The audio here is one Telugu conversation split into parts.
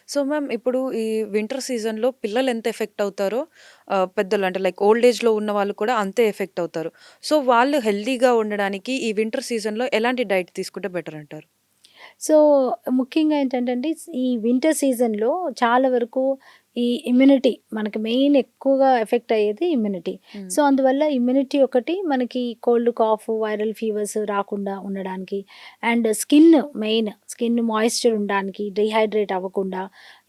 సో, మ్యామ్ ఇప్పుడు ఈ వింటర్ సీజన్‌లో పిల్లలు ఎంత ఎఫెక్ట్ అవుతారో పెద్దలు అంటే లైక్ ఓల్డ్ ఏజ్‌లో ఉన్న వాళ్ళు కూడా అంతే ఎఫెక్ట్ అవుతారు. సో, వాళ్ళు హెల్తీగా ఉండడానికి ఈ వింటర్ సీజన్‌లో ఎలాంటి డైట్ తీసుకుంటే బెటర్ అంటారు? సో, ముఖ్యంగా ఏంటంటే అండి, ఈ వింటర్ సీజన్‌లో చాలా వరకు ఈ ఇమ్యూనిటీ మనకి మెయిన్ ఎక్కువగా ఎఫెక్ట్ అయ్యేది ఇమ్యూనిటీ. హ్మ్. సో, అందువల్ల ఇమ్యూనిటీ ఒకటి మనకి కోల్డ్, కాఫ్, వైరల్ ఫీవర్స్ రాకుండా ఉండడానికి అండ్ స్కిన్ మాయిశ్చర్ ఉండడానికి, డీహైడ్రేట్ అవ్వకుండా,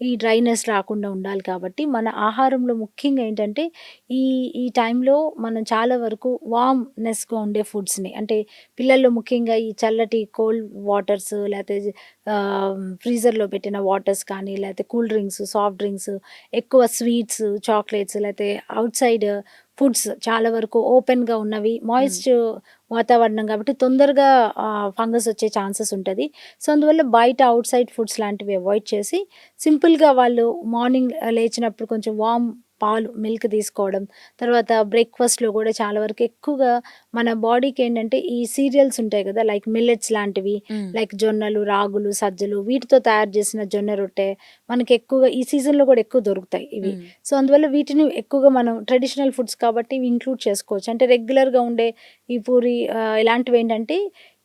ఈ డ్రైనెస్ రాకుండా ఉండాలి కాబట్టి మన ఆహారంలో ముఖ్యంగా ఏంటంటే ఈ ఈ టైంలో మనం చాలా వరకు వార్మ్‌నెస్‌గా ఉండే ఫుడ్స్‌ని అంటే పిల్లల్లో ముఖ్యంగా ఈ చల్లటి కోల్డ్ వాటర్స్ లేతే ఫ్రీజర్‌లో పెట్టిన వాటర్స్ కానీ, లేతే కూల్ డ్రింక్స్, సాఫ్ట్ డ్రింక్స్, ఎక్కువ స్వీట్స్, చాక్లేట్స్ లేతే ఔట్‌సైడ్ ఫుడ్స్ చాలా వరకు ఓపెన్‌గా ఉన్నవి, హ్మ్. వాతావరణం కాబట్టి తొందరగా ఫంగస్ వచ్చే ఛాన్సెస్ ఉంటది. సో, అందువల్ల బయట ఔట్‌సైడ్ ఫుడ్స్ లాంటివి అవాయిడ్ చేసి, సింపుల్‌గా వాళ్ళు మార్నింగ్ లేచినప్పుడు కొంచెం వార్మ్ పాలు, మిల్క్ తీసుకోవడం. తర్వాత బ్రేక్‌ఫాస్ట్‌లో గూడా చాలా వరకు ఎక్కువగా మన బాడీకేంటంటే ఈ సీరియల్స్ ఉంటాయి గదా! లైక్ మిల్లెట్స్ లాంటివి, హ్మ్. లైక్ జొన్నలు, రాగులు, సజ్జలు వీటితో తయారు చేసిన జొన్న రొట్టె మనకెక్కువగా ఈ సీజన్‌లో గూడా ఎక్కువ దొరుకుతాయి ఇవి. హ్మ్. సో, అందువల్ల వీటిని ఎక్కువగా మనం ట్రెడిషనల్ ఫుడ్స్ కాబట్టి ఇవి ఇంక్లూడ్ చేసుకోవచ్చు. అంటే రెగ్యులర్‌గా ఉండే ఈ పూరి ఇలాంటివేంటంటే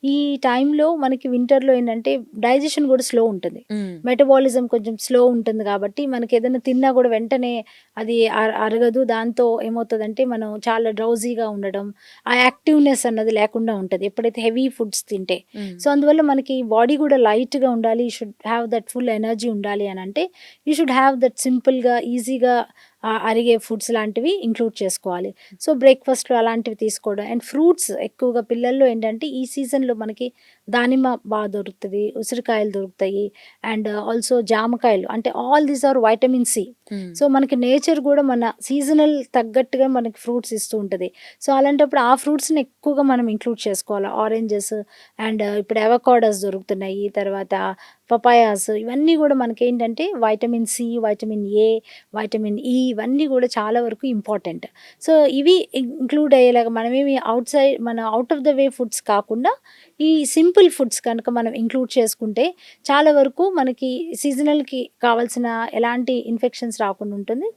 ఈ టైంలో మనకి వింటర్‌లో ఏంటంటే డైజెషన్ గూడా స్లో ఉంటుంది. హ్మ్. మెటబాలిజం కొంచెం స్లో ఉంటుంది గాబట్టి మనకేదైనా తిన్నా గూడా వెంటనే అది అరగదు. దాంతో ఏమవుతదంటే మనం చాలా డ్రౌజీగా ఉండడం, ఆ యాక్టివ్‌నెస్ అన్నది లేకుండా ఉంటది. ఎప్పుడైతే హెవీ ఫుడ్స్ తింటే. హ్మ్. సో, అందువల్ల మనకి బాడీ గూడా లైట్‌గా ఉండాలి. You should have that full energy ఉండాలి అనంటే, యూ షుడ్ హావ్ దట్ సింపుల్‌గా, ఈజీగా అరిగే ఫుడ్స్ లాంటివి ఇంక్లూడ్ చేసుకోవాలి. సో, బ్రేక్‌ఫాస్ట్‌లో అలాంటివి తీసుకోవడం అండ్ ఫ్రూట్స్ ఎక్కువగా పిల్లల్లో ఏంటంటే, ఈ సీజన్‌లో మనకి దానిమ్మ దొరుకుతది, ఉసిరికాయలు దొరుకుతాయి అండ్ ఆల్సో జామకాయలు అంటే all these are vitamin C. Hmm. So, మనకి నేచర్ గూడా మన సీజనల్ తగ్గట్టుగా మనకి ఫ్రూట్స్ ఇస్తూ ఉంటది. సో, అలాంటప్పుడు ఆ ఫ్రూట్స్‌ని ఎక్కువగా మనం ఇంక్లూడ్ చేసుకోవాలి. ఆరెంజెస్ అండ్ ఇప్పుడు అవకాడోస్ దొరుకుతున్నాయి. తర్వాత పపాయాస్ ఇవన్నీ గూడా మనకేంటంటే vitamin C, vitamin A, vitamin E ఇవన్నీ గూడా చాలా వరకు ఇంపార్టెంట్. సో, ఇవి ఇంక్లూడ్ అయ్యేలాగా మనమేమి మన out of the way foods కాకుండా ఈ సింపుల్ ఫుడ్స్ కనుక మనం ఇంక్లూడ్ చేసుకుంటే చాలా వరకు మనకి సీజనల్‌కి కావాల్సిన ఎలాంటి ఇన్ఫెక్షన్స్ రాకుండా ఉంటుంది.